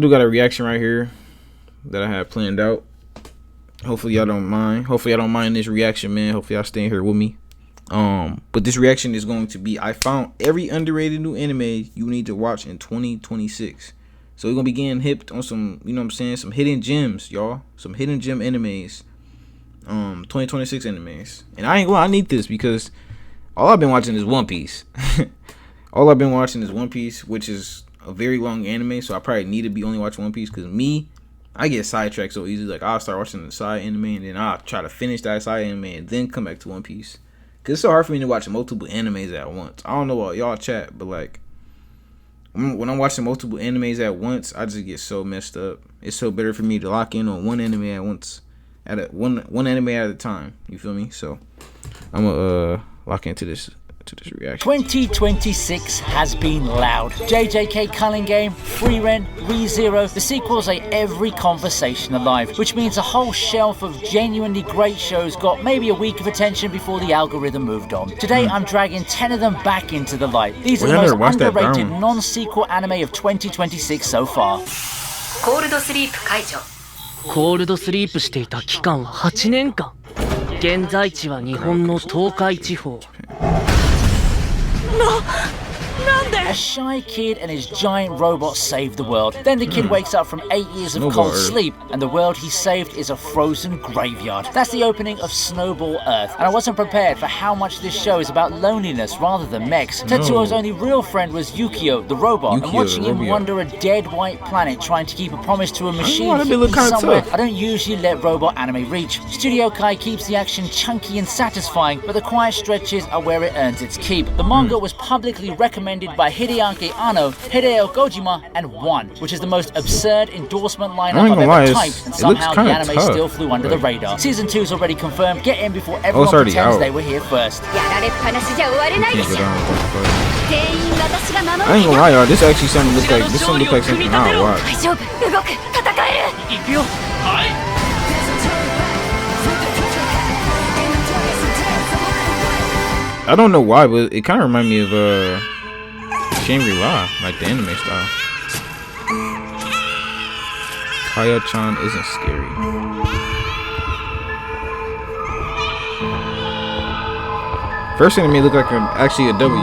I do got a reaction right here that I have planned out. Hopefully y'all don't mind. Hopefully y'all don't mind this reaction, man. Hopefully y'all staying here with me. But this reaction is going to be, I found every underrated new anime you need to watch in 2026. So we're gonna be getting hipped on some, you know what I'm saying, some hidden gems, y'all. Some hidden gem animes. 2026 animes. And I ain't gonna, I need this because all I've been watching is One Piece. All I've been watching is One Piece, which is a very long anime, so I probably need to be only watching One Piece because I get sidetracked so easily. Like, I'll start watching the side anime and then I'll try to finish that side anime and then come back to One Piece. Because it's so hard for me to watch multiple animes at once. I don't know what y'all chat, but like, when I'm watching multiple animes at once, I just get so messed up. It's so better for me to lock in on one anime at once, one anime at a time. You feel me? So I'm gonna lock into this reaction. 2026 has been loud. JJK Culling Game, Free Rent, ReZero, the sequels ate every conversation alive, which means a whole shelf of genuinely great shows got maybe a week of attention before the algorithm moved on. Today I'm dragging 10 of them back into the light. These are the most underrated non-sequel anime of 2026 so far. コールドスリープ解除。コールドスリープしていた期間は8年間。現在地は日本の東海地方。A shy kid and his giant robot save the world. Then the kid wakes up from 8 years of cold sleep, and the world he saved is a frozen graveyard. That's the opening of Snowball Earth, and I wasn't prepared for how much this show is about loneliness rather than mechs. Tetsuo's only real friend was Yukio, the robot, and watching him wander a dead white planet trying to keep a promise to a machine hidden somewhere. I don't usually let robot anime reach. Studio Kai keeps the action chunky and satisfying, but the quiet stretches are where it earns its keep. The manga was publicly recommended by Hideaki Anno, Hideo Kojima, and One, which is the most absurd endorsement lineup I've ever typed, and somehow the anime still flew under the radar. Season 2's already confirmed. Get in before everyone pretends they were here first. I ain't gonna lie, y'all. This actually look like something I'll watch. I don't know why, but it kind of reminds me of Shangri-La, like the anime style. Kaya-chan isn't scary. First anime looked like actually a W.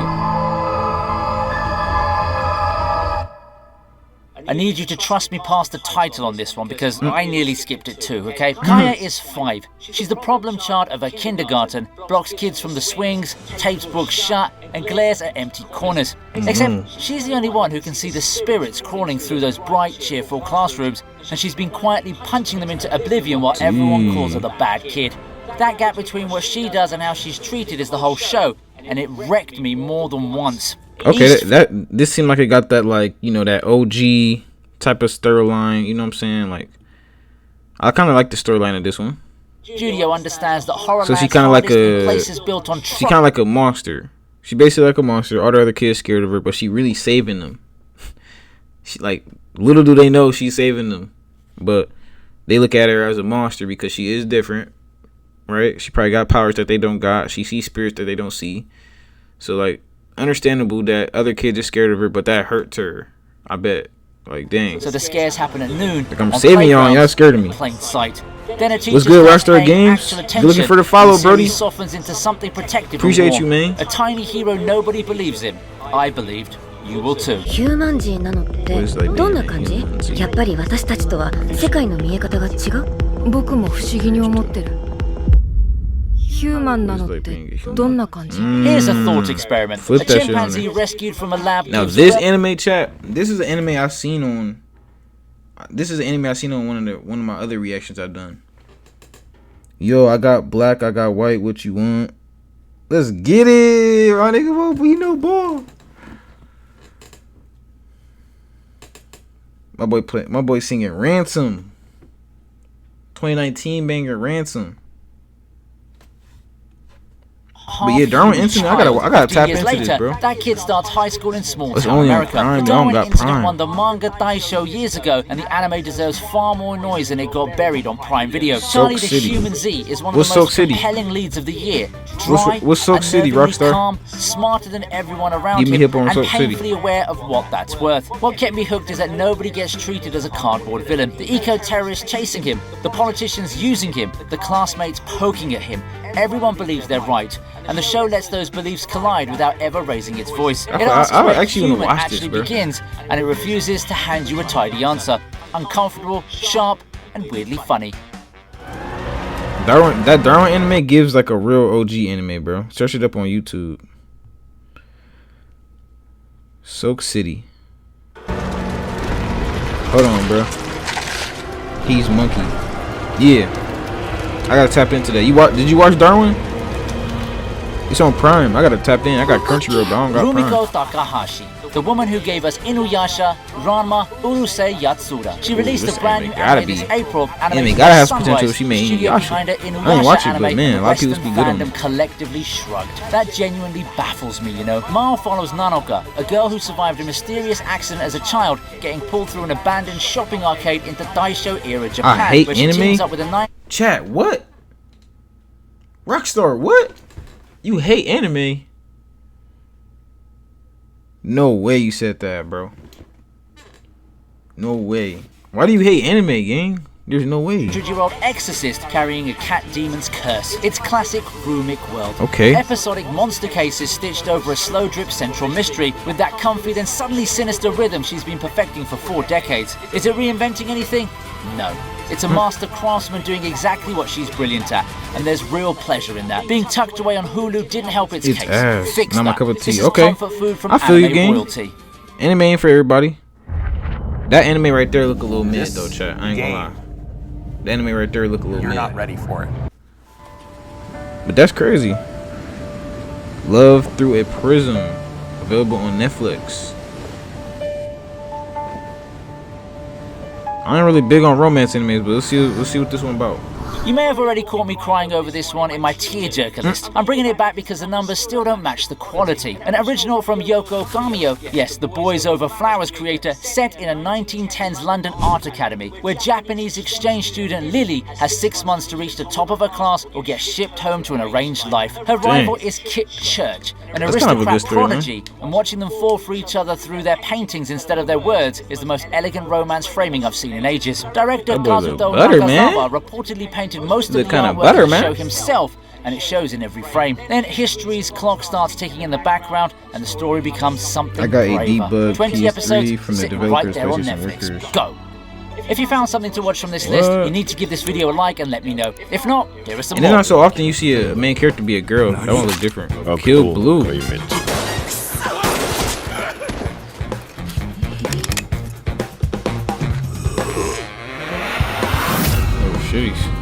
I need you to trust me past the title on this one because I nearly skipped it too, okay? Kaya is 5. She's the problem child of her kindergarten, blocks kids from the swings, tapes books shut, and glares at empty corners. Except she's the only one who can see the spirits crawling through those bright, cheerful classrooms, and she's been quietly punching them into oblivion while everyone calls her the bad kid. That gap between what she does and how she's treated is the whole show, and it wrecked me more than once. Okay, this seemed like it got that, like, you know, that OG type of storyline, you know what I'm saying? Like, I kind of like the storyline of this one. Studio understands that horror so she kind of like she kind of like a monster. She basically like a monster. All the other kids scared of her, but she really saving them. She, like, little do they know she's saving them, but they look at her as a monster because she is different, right? She probably got powers that they don't got. She sees spirits that they don't see. So, like, understandable that other kids are scared of her, but that hurts her, I bet. Like, dang. So the scares happen at noon. Like, I'm saving y'all, y'all scared of me. Plain sight. Then a what's good, Rockstar Games? You looking for the follow, Brody? Softens into something protective. Appreciate you, man. A tiny hero nobody believes in. I believed. You will too. ヒューマン人なのってどんな感じ？やっぱり私たちとは世界の見え方が違う？僕も不思議に思ってる。ヒューマンなのってどんな感じ？ Here's a thought experiment. Flip a that chimpanzee shit on rescued from a lab. Now this anime chat, this is an anime I've seen on. This is an anime I've seen on one of my other reactions I've done. Yo, I got black, I got white. What you want? Let's get it, my nigga. We know ball. My boy singing Ransom. 2019 banger Ransom. half yeah, Darwin human Incident, child. I gotta 50 tap years into later, this, bro. that kid starts high school in small It's town only on America. Prime, The I don't Darwin got Incident Prime. won the Manga Daisho years ago, and the anime deserves far more noise than it got buried on Prime Video. Charlie the City. Human Z is one of What's the Silk most City? compelling leads of the year. Dry, What's Silk City, unnervingly Rockstar? calm, smarter than everyone around Give me him, hip on and Silk City. painfully aware of what that's worth. What kept me hooked is that nobody gets treated as a cardboard villain. The eco-terrorists chasing him, the politicians using him, the classmates poking at him. Everyone believes they're right, and the show lets those beliefs collide without ever raising its voice. It asks I where actually wanna human watch this, actually bro. begins, and it refuses to hand you a tidy answer. Uncomfortable, sharp, and weirdly funny. That Darwin anime gives like a real OG anime, bro. Search it up on YouTube. Silk City. Hold on, bro. He's Monkey. Yeah, I gotta tap into that. Did you watch Darwin? It's on Prime. I gotta tap in. I got Crunchyroll, but I don't got Rumiko Prime. Takahashi, the woman who gave us Inuyasha, Ranma, Urusei Yatsura. She released this a brand new anime gotta anime this be- April. Anime gotta have some potential if she made Studio Inuyasha. behind her I didn't Inuyasha watch it, but anime, man, a lot of people Western speak good on fandom it. collectively shrugged. That genuinely baffles me, you know. Mao follows Nanoka, a girl who survived a mysterious accident as a child, getting pulled through an abandoned shopping arcade into Daisho-era Japan, hate where she anime. teams up with a Chat, what? Rockstar, what? You hate anime? No way you said that, bro. No way. Why do you hate anime, gang? There's no way. 100-year-old exorcist carrying a cat demon's curse. It's classic Rumic world. Okay. Episodic monster cases stitched over a slow drip central mystery with that comfy then suddenly sinister rhythm she's been perfecting for 4 decades. Is it reinventing anything? No. It's a master craftsman doing exactly what she's brilliant at, and there's real pleasure in that. Being tucked away on Hulu didn't help its It's case. ass. Fix Not my that. cup of tea. This is Okay. comfort food from I feel you, anime gang. royalty. Anime ain't for everybody. That anime right there look a little mid though, chat. I ain't gonna lie. The anime right there look a little You're mid. not ready for it. But that's crazy. Love Through a Prism. Available on Netflix. I ain't really big on romance animes, but let's see what this one about. You may have already caught me crying over this one in my tearjerker list. I'm bringing it back because the numbers still don't match the quality. An original from Yoko Kamio, yes, the Boys Over Flowers creator, set in a 1910s London Art Academy, where Japanese exchange student Lily has 6 months to reach the top of her class or get shipped home to an arranged life. Her rival is Kit Church, an That's kind of a aristocrat good story, man. prodigy, and watching them fall for each other through their paintings instead of their words is the most elegant romance framing I've seen in ages. Director That boy look Kazuto butter, man. Nakazawa reportedly painted most of Look the kinda artwork butter, of the man. show himself, and it shows in every frame. Then history's clock starts ticking in the background, and the story becomes something I got a braver. debug 20 PS3 episodes from the sitting developers, right there on PlayStation Netflix. workers. Go. If you found something to watch from this list, What? you need to give this video a like and let me know. If not, here are some And it's more. not so often you see a main character be a girl. That one look different. Oh, Kill cool. Blue. Oh, you meant to. Oh, sheesh.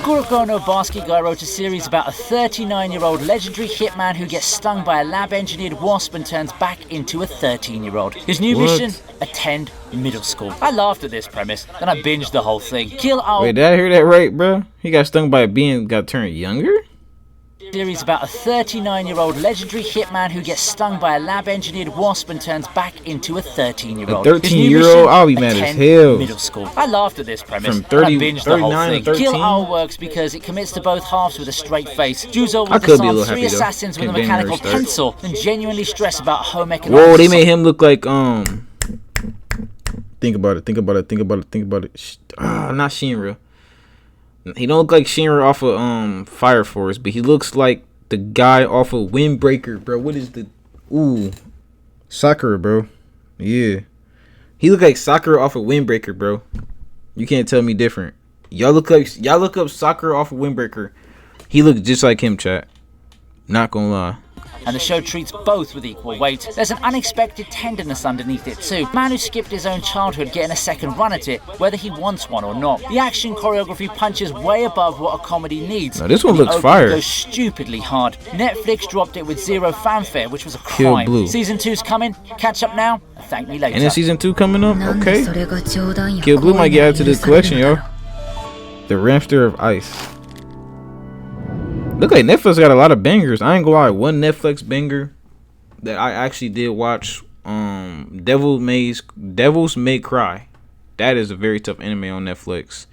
Kuroko no Basket wrote a series about a 39-year-old legendary hitman who gets stung by a lab-engineered wasp and turns back into a 13-year-old. His new What? mission? Attend middle school. I laughed at this premise, then I binged the whole thing. Kill Ao Wait, did I hear that right, bro? He got stung by a bee and got turned younger? series about a 39-year-old legendary hitman who gets stung by a lab-engineered wasp and turns back into a 13-year-old. A His new 13-year-old? mission? I'll be mad as Attend hell. Middle school. I laughed at this premise. From and 30 I binged the whole 39 thing. to Kill 13? Ao works because it commits to both halves with a straight face. Juzo I will could be a disarm little 3 happy, though. assassins with a Can't blame her mechanical start. pencil and genuinely stress about home economics. Whoa, they made him look like Think about it. Not Shinra. He don't look like Shinra off of Fire Force, but he looks like the guy off of Windbreaker, bro. What is the Sakura, bro? Yeah. He look like Sakura off of Windbreaker, bro. You can't tell me different. Y'all look up Sakura off of Windbreaker. He look just like him, chat. Not gonna lie. And the show treats both with equal weight. There's an unexpected tenderness underneath it too. Man who skipped his own childhood getting a second run at it, whether he wants one or not. The action choreography punches way above what a comedy needs. Now, this one And the looks opening fire. goes stupidly hard. Netflix dropped it with zero fanfare, which was a Kill crime. Blue. Season 2's coming. Catch up now. And thank me later. And then season 2 coming up. なんで Okay. それが冗談や Kill Blue might get added to the collection, yo. The Ramster of Ice. Look like Netflix got a lot of bangers. I ain't gonna lie, one Netflix banger that I actually did watch, Devils May Cry. That is a very tough anime on Netflix.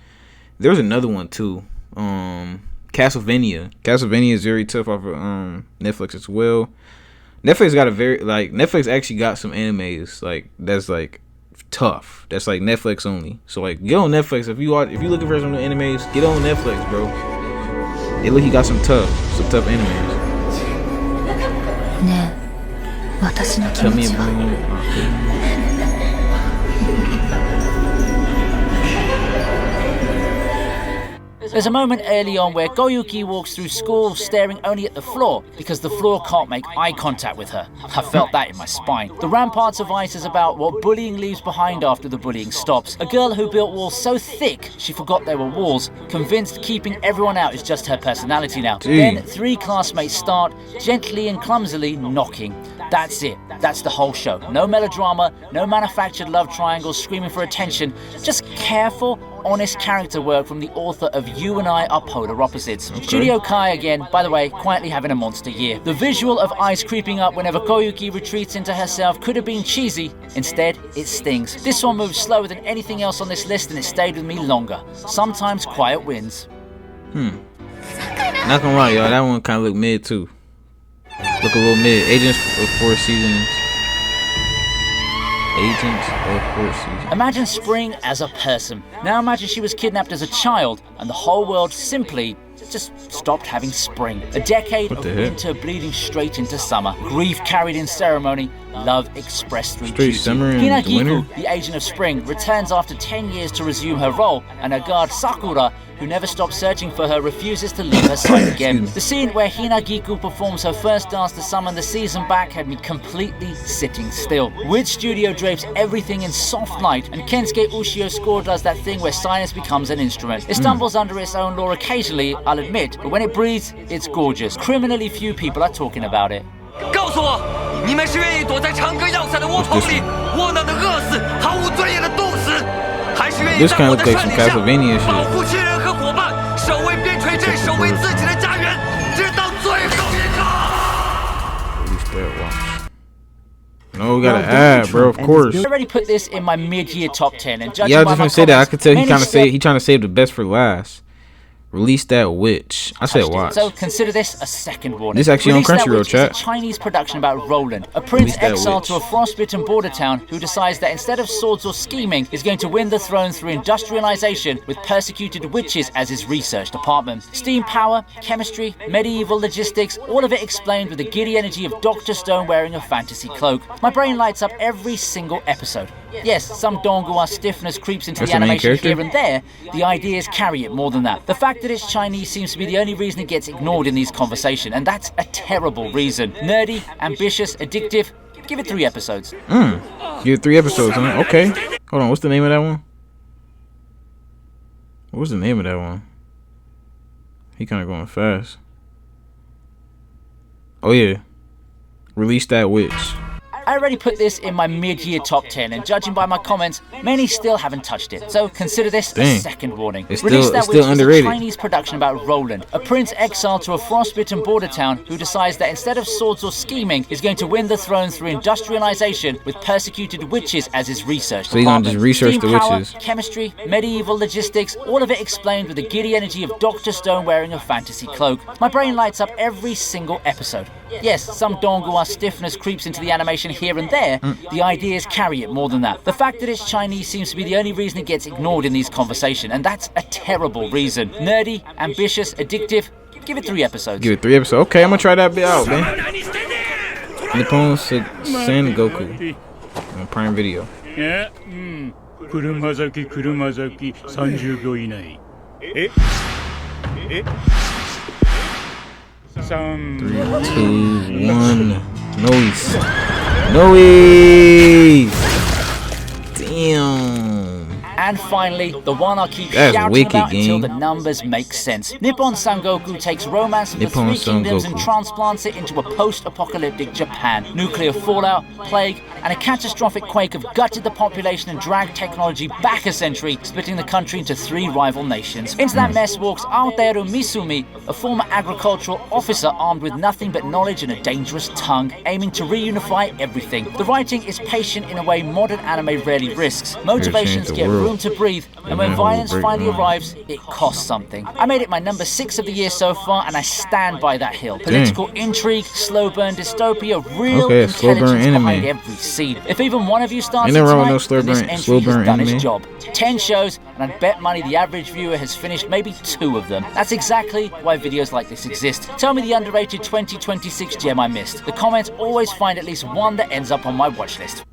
There was another one too. Castlevania. Castlevania is very tough off of Netflix as well. Netflix got a very Netflix actually got some animes that's tough. That's like Netflix only. So get on Netflix if you looking for some animes. Get on Netflix, bro. He got some tough animes. Tell me about There's a moment early on where Koyuki walks through school staring only at the floor because the floor can't make eye contact with her. I felt that in my spine. The Ramparts of Ice is about what bullying leaves behind after the bullying stops. A girl who built walls so thick she forgot they were walls, convinced keeping everyone out is just her personality now. Then 3 classmates start, gently and clumsily knocking. That's it. That's the whole show. No melodrama, no manufactured love triangles screaming for attention, just careful, honest character work from the author of You and I Are Polar Opposites. Okay. Studio Kai again, by the way, quietly having a monster year. The visual of ice creeping up whenever Koyuki retreats into herself could have been cheesy. Instead, it stings. This one moves slower than anything else on this list and it stayed with me longer. Sometimes quiet wins. Not gonna lie, y'all, that one kind of looked mid too. Look a little mid. Agents of 4 seasons. Imagine Spring as a person. Now imagine she was kidnapped as a child and the whole world simply just stopped having spring. A decade of winter bleeding straight into summer. Grief carried in ceremony, love expressed through duty. Hinagiku, the agent of spring, returns after 10 years to resume her role, and her guard Sakura, who never stopped searching for her, refuses to leave her side again. The scene where Hinagiku performs her first dance to summon the season back had me completely sitting still. Wit Studio drapes everything in soft light, and Kensuke Ushio's score does that thing where silence becomes an instrument. It stumbles under its own law occasionally, I'll admit, but when it breathes, it's gorgeous. Criminally few people are talking about it. 告诉我，你们是愿意躲在长歌要塞的窝棚里，窝囊的饿死，毫无尊严的冻死，还是愿意在我的率领下保护亲人和伙伴，守卫边陲镇，守卫自己的家园，直到最后一刻？ No, we gotta add, bro. Of course. I already put this in my mid-year top 10, and judging I by was just my gonna say that. I could tell he trying to save the best for last. Release That Witch. I said watch. So consider this a second warning. This actually Release on Crunchyroll, chat. It's a Chinese production about Roland, a prince exiled to a frostbitten border town who decides that instead of swords or scheming, is going to win the throne through industrialization with persecuted witches as his research department. Steam power, chemistry, medieval logistics, all of it explained with the giddy energy of Dr. Stone wearing a fantasy cloak. My brain lights up every single episode. Yes, some Donghua stiffness creeps into the animation here and there. The ideas carry it more than that. The fact that it's Chinese seems to be the only reason it gets ignored in these conversations, and that's a terrible reason. Nerdy, ambitious, addictive. Give it 3 episodes. Give it 3 episodes, huh? Okay. Hold on, what's the name of that one? What was the name of that one? He kind of going fast. Oh yeah. Release That Witch. I already put this in my mid-year top 10, and judging by my comments, many still haven't touched it. So consider this a second warning. It's still underrated. It's a Chinese production about Roland, a prince exiled to a frostbitten border town who decides that instead of swords or scheming, is going to win the throne through industrialization with persecuted witches as his research department. So he's gonna just research the witches. Chemistry, medieval logistics, all of it explained with the giddy energy of Dr. Stone wearing a fantasy cloak. My brain lights up every single episode. Yes, some Donghua stiffness creeps into the animation here and there. The ideas carry it more than that. The fact that it's Chinese seems to be the only reason it gets ignored in these conversations, and that's a terrible reason. Nerdy, ambitious, addictive. Give it 3 episodes. Give it 3 episodes. Okay, I'm gonna try that bit out, man. Nippon Sengoku on Prime Video. 車崎30秒以内。3, 2, 1. Noise. Noise. Damn. And finally, the one I'll keep shouting about until the numbers make sense. Nippon Sangoku takes romance of the 3 kingdoms and transplants it into a post-apocalyptic Japan. Nuclear fallout, plague, and a catastrophic quake have gutted the population and dragged technology back a century, splitting the country into 3 rival nations. Into that mess walks Aotearoa Misumi, a former agricultural officer armed with nothing but knowledge and a dangerous tongue, aiming to reunify everything. The writing is patient in a way modern anime rarely risks. Motivations get room to breathe, and when violence finally arrives, it costs something. I made it my number 6 of the year so far, and I stand by that hill. Political intrigue, slow burn dystopia, real intelligence behind every scene. If even one of you starts it tonight, then this entry has done its job. 10 shows, and I'd bet money the average viewer has finished maybe 2 of them. That's exactly why videos like this exist. Tell me the underrated 2026 gem I missed. The comments always find at least one that ends up on my watch list.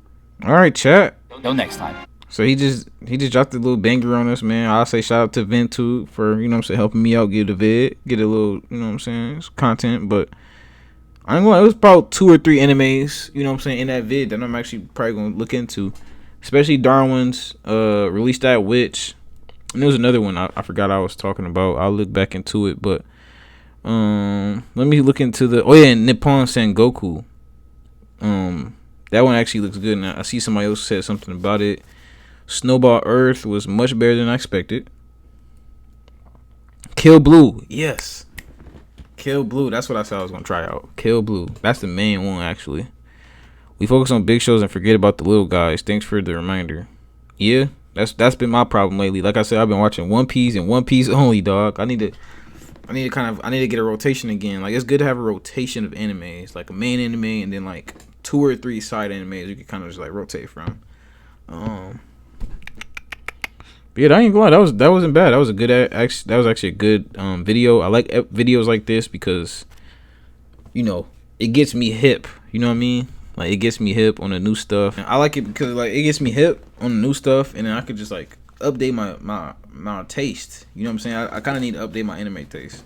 Alright, chat. Till next time. So he just dropped a little banger on us, man. I'll say shout out to Ventu for, you know what I'm saying, helping me out, get a vid, get a little, you know what I'm saying, content. But I ain't gonna, it was about 2 or 3 animes, you know what I'm saying, in that vid that I'm actually probably gonna look into. Especially Darwin's Release That Witch. And there was another one I forgot I was talking about. I'll look back into it, but let me look into the Nippon Sengoku. That one actually looks good. Now I see somebody else said something about it. Snowball Earth was much better than I expected. Kill Blue, yes. Kill Blue, that's what I said I was gonna try out. Kill Blue, that's the main one actually. We focus on big shows and forget about the little guys. Thanks for the reminder. Yeah, that's been my problem lately. Like I said, I've been watching One Piece and One Piece only, dog. I need to get a rotation again. Like, it's good to have a rotation of animes, like a main anime and then like 2 or 3 side animes you can kind of just like rotate from. But yeah, I ain't gonna lie, that wasn't bad. That was a good that was actually a good video. I like videos like this because, you know, it gets me hip. You know what I mean? Like, it gets me hip on the new stuff. And I like it because like it gets me hip on the new stuff, and then I could just like update my taste. You know what I'm saying? I kind of need to update my anime taste.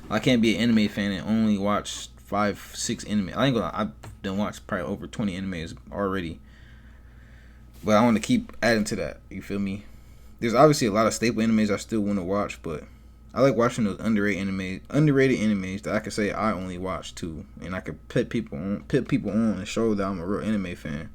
I can't be an anime fan and only watch 5-6 anime. I ain't gonna lie, I've done watched probably over 20 animes already, but I want to keep adding to that. You feel me? There's obviously a lot of staple animes I still want to watch, but I like watching those underrated animes that I can say I only watch too, and I could put people on and show that I'm a real anime fan.